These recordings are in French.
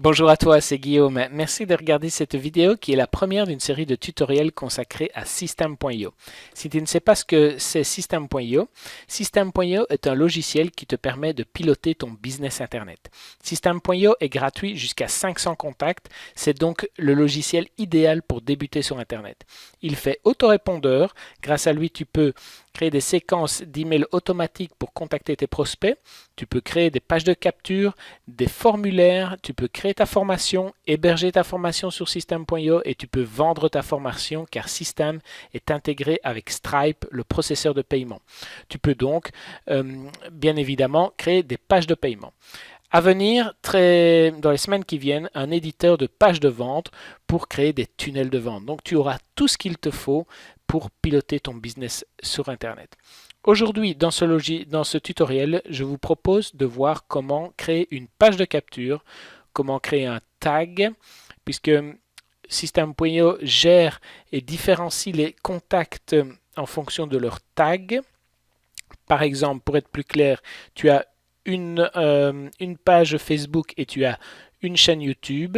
Bonjour à toi, c'est Guillaume. Merci de regarder cette vidéo qui est la première d'une série de tutoriels consacrés à System.io. Si tu ne sais pas ce que c'est System.io, System.io est un logiciel qui te permet de piloter ton business Internet. System.io est gratuit jusqu'à 500 contacts. C'est donc le logiciel idéal pour débuter sur Internet. Il fait autorépondeur. Grâce à lui, tu peux créer des séquences d'emails automatiques pour contacter tes prospects. Tu peux créer des pages de capture, des formulaires, tu peux créer ta formation, héberger ta formation sur System.io et tu peux vendre ta formation car System est intégré avec Stripe, le processeur de paiement. Tu peux donc, bien évidemment, créer des pages de paiement. À venir, dans les semaines qui viennent, un éditeur de pages de vente pour créer des tunnels de vente. Donc tu auras tout ce qu'il te faut pour piloter ton business sur Internet. Aujourd'hui, dans ce tutoriel, je vous propose de voir comment créer une page de capture, comment créer un tag, puisque System.io gère et différencie les contacts en fonction de leur tag. Par exemple, pour être plus clair, tu as une page Facebook et tu as une chaîne YouTube.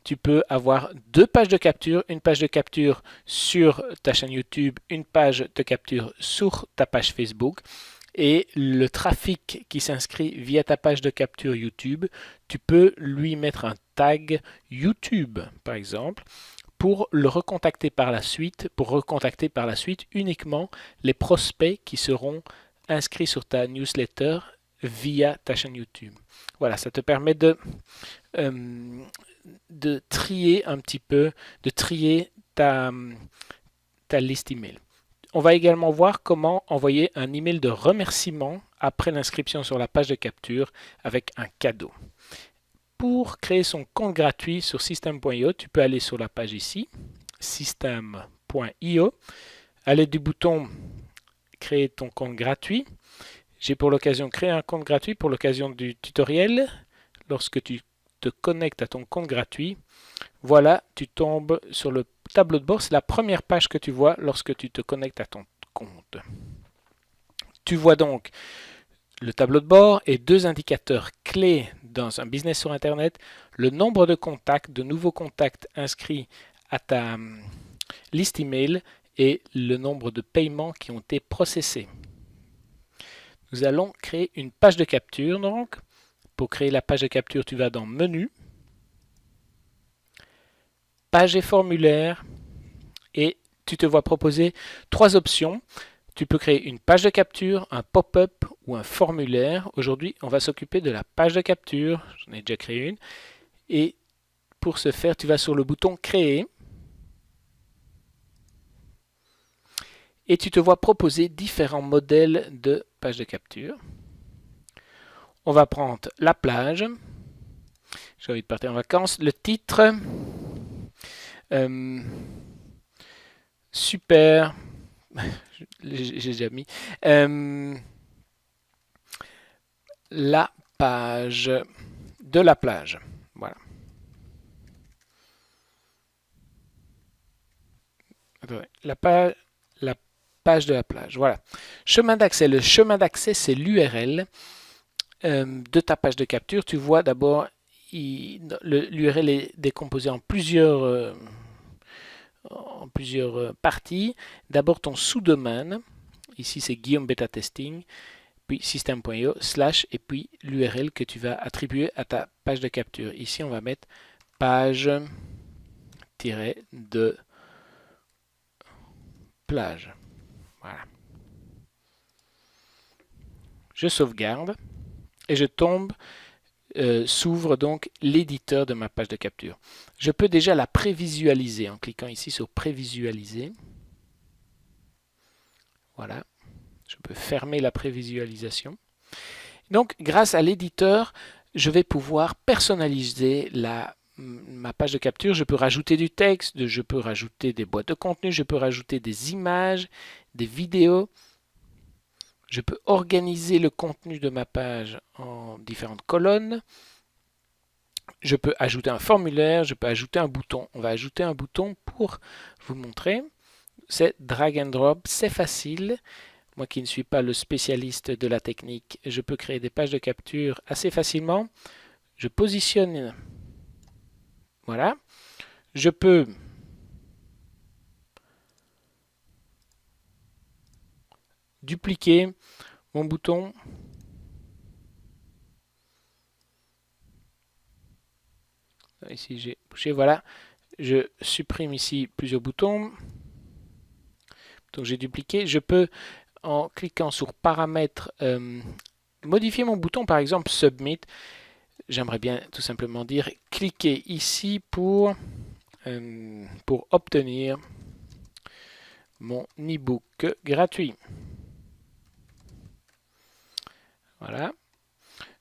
Tu peux avoir deux pages de capture, une page de capture sur ta chaîne YouTube, une page de capture sur ta page Facebook. Et le trafic qui s'inscrit via ta page de capture YouTube, tu peux lui mettre un tag YouTube, par exemple, pour le recontacter par la suite, uniquement les prospects qui seront inscrits sur ta newsletter via ta chaîne YouTube. Voilà, ça te permet de trier un petit peu, de trier ta liste email. On va également voir comment envoyer un email de remerciement après l'inscription sur la page de capture avec un cadeau. Pour créer son compte gratuit sur System.io, tu peux aller sur la page ici, System.io. À l'aide du bouton Créer ton compte gratuit, j'ai pour l'occasion créé un compte gratuit pour l'occasion du tutoriel. Lorsque tu te connectes à ton compte gratuit, voilà, tu tombes sur le tableau de bord. C'est la première page que tu vois lorsque tu te connectes à ton compte. Tu vois donc le tableau de bord et deux indicateurs clés dans un business sur Internet, le nombre de contacts, de nouveaux contacts inscrits à ta liste email et le nombre de paiements qui ont été processés. Nous allons créer une page de capture donc. Pour créer la page de capture, tu vas dans Menu, Page et formulaire et tu te vois proposer trois options. Tu peux créer une page de capture, un pop-up ou un formulaire. Aujourd'hui, on va s'occuper de la page de capture. J'en ai déjà créé une. Et pour ce faire, tu vas sur le bouton Créer. Et tu te vois proposer différents modèles de page de capture. On va prendre la plage. J'ai envie de partir en vacances. Le titre. Super. J'ai déjà mis. La page de la plage. Voilà. La page de la plage. Voilà. Chemin d'accès. Le chemin d'accès, c'est l'URL de ta page de capture. Tu vois d'abord, l'URL est décomposé en plusieurs parties. D'abord ton sous-domaine. Ici, c'est Guillaume Beta Testing. Puis System.io / et puis l'URL que tu vas attribuer à ta page de capture. Ici, on va mettre page-de plage. Voilà. Je sauvegarde et je tombe, s'ouvre donc l'éditeur de ma page de capture. Je peux déjà la prévisualiser en cliquant ici sur prévisualiser. Voilà. Je peux fermer la prévisualisation. Donc, grâce à l'éditeur, je vais pouvoir personnaliser ma page de capture. Je peux rajouter du texte, je peux rajouter des boîtes de contenu, je peux rajouter des images, des vidéos. Je peux organiser le contenu de ma page en différentes colonnes. Je peux ajouter un formulaire, je peux ajouter un bouton. On va ajouter un bouton pour vous montrer. C'est drag and drop, c'est facile. Moi qui ne suis pas le spécialiste de la technique, je peux créer des pages de capture assez facilement. Je positionne Voilà. Je peux dupliquer mon bouton. Ici, j'ai bougé. Voilà. Je supprime ici plusieurs boutons. Donc, j'ai dupliqué. Je peux, en cliquant sur paramètres, modifier mon bouton, par exemple Submit. J'aimerais bien tout simplement dire cliquez ici pour obtenir mon e-book gratuit. Voilà.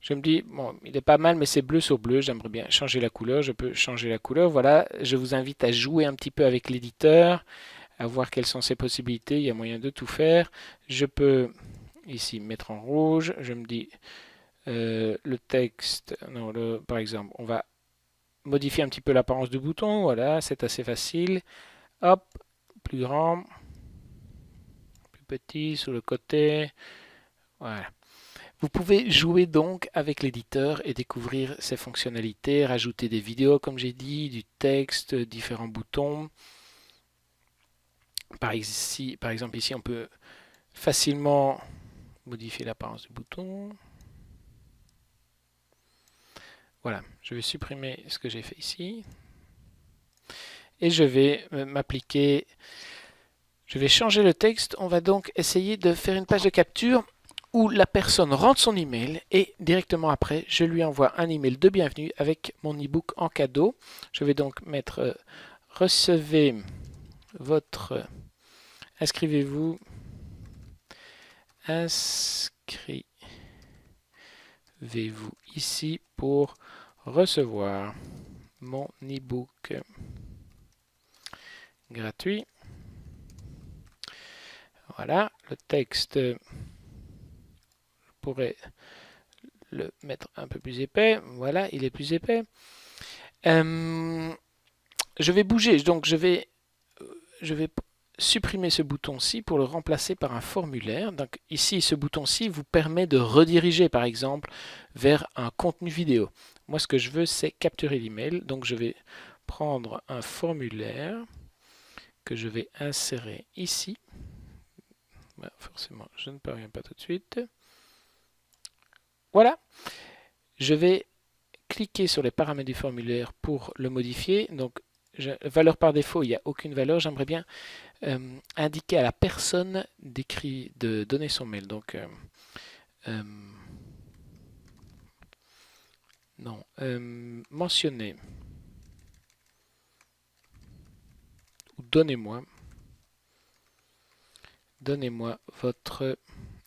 Je me dis, bon, il est pas mal, mais c'est bleu sur bleu. J'aimerais bien changer la couleur. Je peux changer la couleur. Voilà. Je vous invite à jouer un petit peu avec l'éditeur, à voir quelles sont ses possibilités. Il y a moyen de tout faire. Je peux ici mettre en rouge. Je me dis, le texte, non, par exemple, on va modifier un petit peu l'apparence du bouton. Voilà, c'est assez facile. Hop, plus grand, plus petit sur le côté. Voilà. Vous pouvez jouer donc avec l'éditeur et découvrir ses fonctionnalités, rajouter des vidéos comme j'ai dit, du texte, différents boutons. Par exemple ici on peut facilement modifier l'apparence du bouton. Voilà, je vais supprimer ce que j'ai fait ici. Et je vais m'appliquer, je vais changer le texte. On va donc essayer de faire une page de capture où la personne rentre son email et directement après, je lui envoie un email de bienvenue avec mon e-book en cadeau. Je vais donc mettre recevez votre inscrivez-vous ici pour recevoir mon e-book gratuit. Voilà, le texte, je pourrais le mettre un peu plus épais. Voilà, il est plus épais. Je vais bouger, donc je vais supprimer ce bouton-ci pour le remplacer par un formulaire. Donc ici, ce bouton-ci vous permet de rediriger, par exemple, vers un contenu vidéo. Moi, ce que je veux, c'est capturer l'email. Donc je vais prendre un formulaire que je vais insérer ici. Ben, forcément, je ne parviens pas tout de suite. Voilà. Je vais cliquer sur les paramètres du formulaire pour le modifier. Donc, valeur par défaut, il n'y a aucune valeur. J'aimerais bien indiquer à la personne de donner son mail. Donc, non, mentionnez ou donnez-moi votre,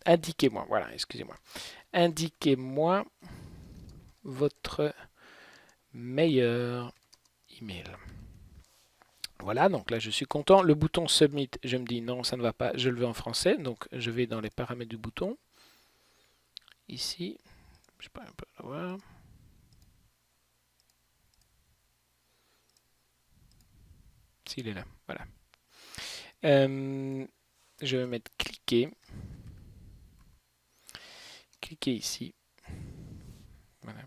indiquez-moi, voilà, excusez-moi, indiquez-moi votre meilleur email. Voilà, donc là je suis content. Le bouton Submit, je me dis non, ça ne va pas, je le veux en français. Donc je vais dans les paramètres du bouton. Ici, je sais pas, un peu voir. S'il est là, voilà. Je vais mettre cliquer. Cliquez ici. Voilà.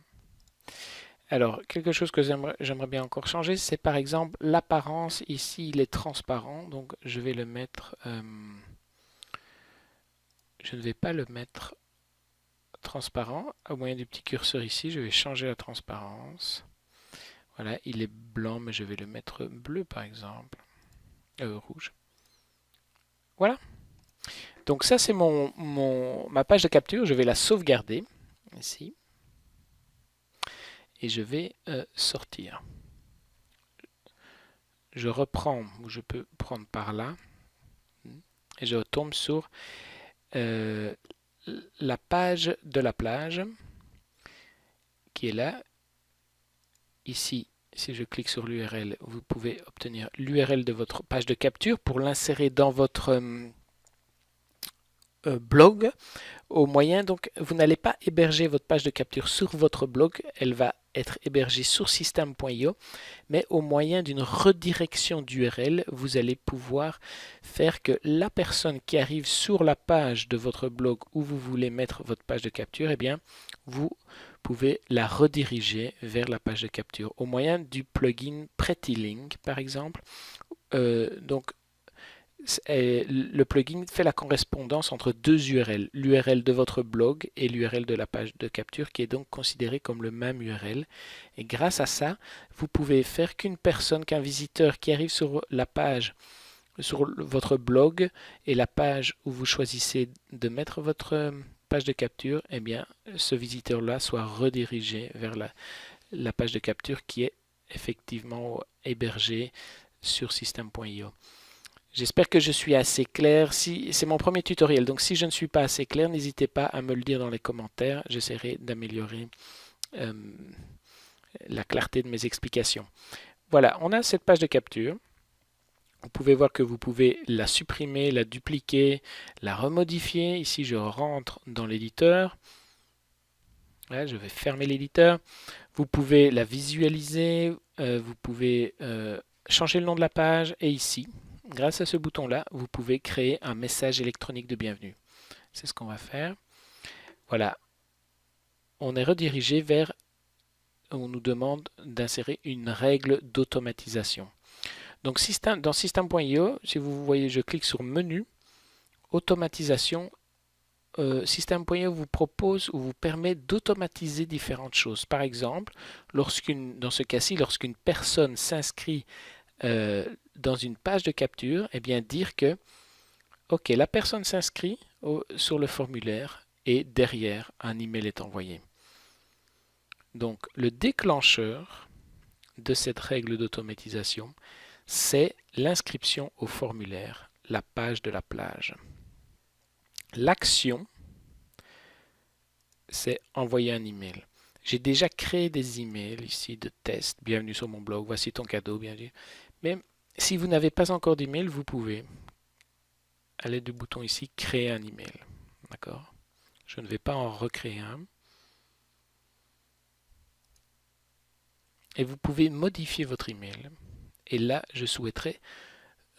Alors, quelque chose que j'aimerais bien encore changer, c'est par exemple l'apparence. Ici, il est transparent, donc je vais le mettre... je ne vais pas le mettre transparent. Au moyen du petit curseur ici, je vais changer la transparence. Voilà, il est blanc, mais je vais le mettre bleu par exemple. Rouge. Voilà. Donc ça, c'est ma page de capture. Je vais la sauvegarder ici. Et je vais sortir. Je reprends, ou je peux prendre par là. Et je retombe sur la page de la plage qui est là. Ici, si je clique sur l'URL, vous pouvez obtenir l'URL de votre page de capture pour l'insérer dans votre blog. Au moyen, donc, vous n'allez pas héberger votre page de capture sur votre blog, elle va être hébergée sur system.io, mais au moyen d'une redirection d'URL, vous allez pouvoir faire que la personne qui arrive sur la page de votre blog où vous voulez mettre votre page de capture, eh bien, vous pouvez la rediriger vers la page de capture au moyen du plugin PrettyLink, par exemple. Donc, le plugin fait la correspondance entre deux URL, l'URL de votre blog et l'URL de la page de capture, qui est donc considérée comme le même URL. Et grâce à ça, vous pouvez faire qu'un visiteur qui arrive sur la page, sur votre blog et la page où vous choisissez de mettre votre page de capture, eh bien, ce visiteur-là soit redirigé vers la page de capture qui est effectivement hébergée sur System.io. J'espère que je suis assez clair. C'est mon premier tutoriel, donc si je ne suis pas assez clair, n'hésitez pas à me le dire dans les commentaires. J'essaierai d'améliorer la clarté de mes explications. Voilà, on a cette page de capture. Vous pouvez voir que vous pouvez la supprimer, la dupliquer, la remodifier. Ici, je rentre dans l'éditeur. Là, je vais fermer l'éditeur. Vous pouvez la visualiser. Vous pouvez changer le nom de la page. Et ici, grâce à ce bouton-là, vous pouvez créer un message électronique de bienvenue. C'est ce qu'on va faire. Voilà. On est redirigé vers... On nous demande d'insérer une règle d'automatisation. Donc dans System.io, si vous voyez, je clique sur Menu, Automatisation. System.io vous propose ou vous permet d'automatiser différentes choses. Par exemple, dans ce cas-ci, lorsqu'une personne s'inscrit dans une page de capture, eh bien dire que ok, la personne s'inscrit sur le formulaire et derrière un email est envoyé. Donc le déclencheur de cette règle d'automatisation, c'est l'inscription au formulaire, la page de la plage. L'action, c'est envoyer un email. J'ai déjà créé des emails ici de test. Bienvenue sur mon blog, voici ton cadeau, bienvenue. Mais si vous n'avez pas encore d'email, vous pouvez, à l'aide du bouton ici, créer un email. D'accord? Je ne vais pas en recréer un. Et vous pouvez modifier votre email. Et là, je souhaiterais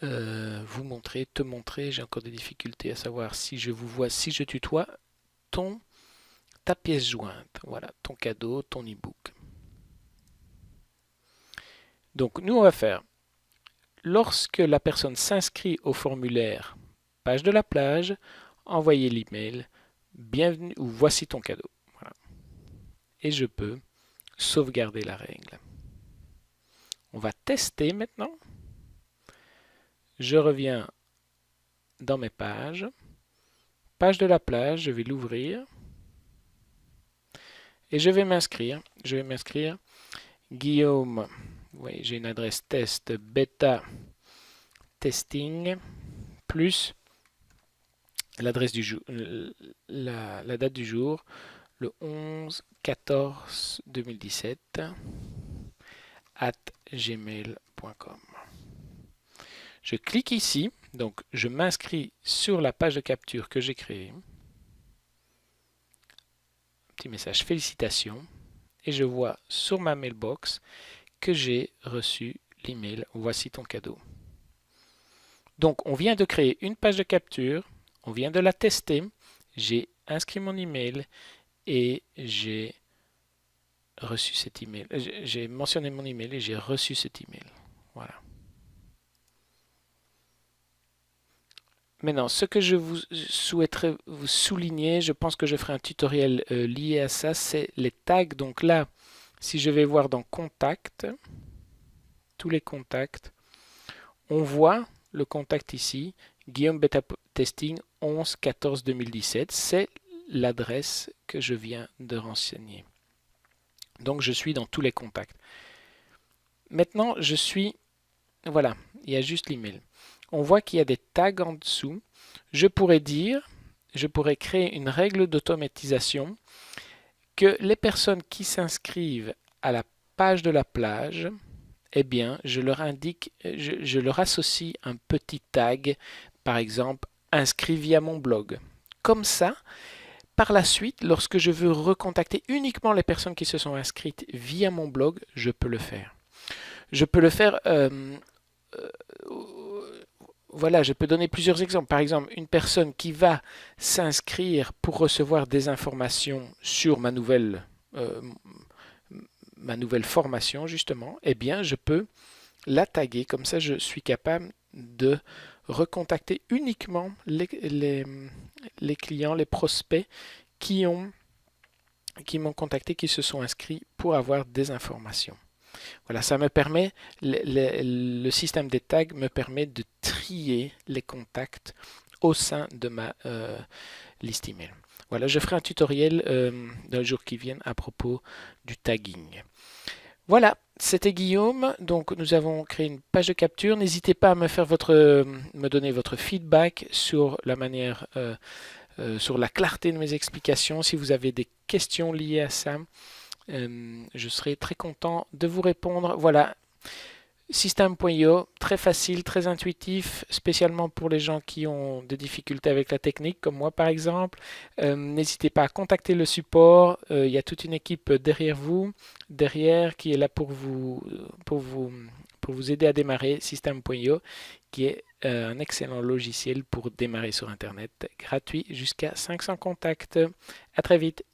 vous montrer, te montrer, j'ai encore des difficultés à savoir si je vous vois, si je tutoie, ta pièce jointe. Voilà, ton cadeau, ton e-book. Donc, nous, on va faire, lorsque la personne s'inscrit au formulaire, page de la plage, envoyer l'email, bienvenue ou voici ton cadeau. Voilà. Et je peux sauvegarder la règle. On va tester maintenant. Je reviens dans mes pages. Page de la plage, je vais l'ouvrir. Et je vais m'inscrire. Je vais m'inscrire. Guillaume, oui, j'ai une adresse test bêta testing plus l'adresse du jour, la date du jour, le 11-14-2017 @gmail.com. Je clique ici, donc je m'inscris sur la page de capture que j'ai créée. Petit message félicitations et je vois sur ma mailbox que j'ai reçu l'email voici ton cadeau. Donc on vient de créer une page de capture, on vient de la tester, j'ai inscrit mon email et j'ai reçu cet email. J'ai mentionné mon email et j'ai reçu cet email. Voilà. Maintenant, ce que je vous souhaiterais vous souligner, je pense que je ferai un tutoriel lié à ça, c'est les tags. Donc là, si je vais voir dans Contact, tous les contacts, on voit le contact ici, Guillaume Beta Testing 11-14-2017, c'est l'adresse que je viens de renseigner. Donc je suis dans tous les contacts. Maintenant, voilà, il y a juste l'email. On voit qu'il y a des tags en dessous. Je pourrais créer une règle d'automatisation que les personnes qui s'inscrivent à la page de la plage, eh bien, je leur associe un petit tag, par exemple, inscrit via mon blog. Comme ça, par la suite, lorsque je veux recontacter uniquement les personnes qui se sont inscrites via mon blog, je peux le faire. Je peux le faire... voilà, je peux donner plusieurs exemples. Par exemple, une personne qui va s'inscrire pour recevoir des informations sur ma nouvelle ma nouvelle formation justement, eh bien je peux la taguer. Comme ça, je suis capable de recontacter uniquement les clients, les prospects qui m'ont contacté, qui se sont inscrits pour avoir des informations. Voilà, ça me permet, le système des tags me permet de trier les contacts au sein de ma liste email. Voilà, je ferai un tutoriel dans les jours qui viennent à propos du tagging. Voilà, c'était Guillaume. Donc, nous avons créé une page de capture. N'hésitez pas à me donner votre feedback sur la manière, sur la clarté de mes explications. Si vous avez des questions liées à ça, je serai très content de vous répondre. Voilà, System.io, très facile, très intuitif, spécialement pour les gens qui ont des difficultés avec la technique, comme moi par exemple. N'hésitez pas à contacter le support. Il y a toute une équipe derrière vous, qui est là pour vous aider à démarrer System.io, qui est un excellent logiciel pour démarrer sur Internet, gratuit jusqu'à 500 contacts. À très vite.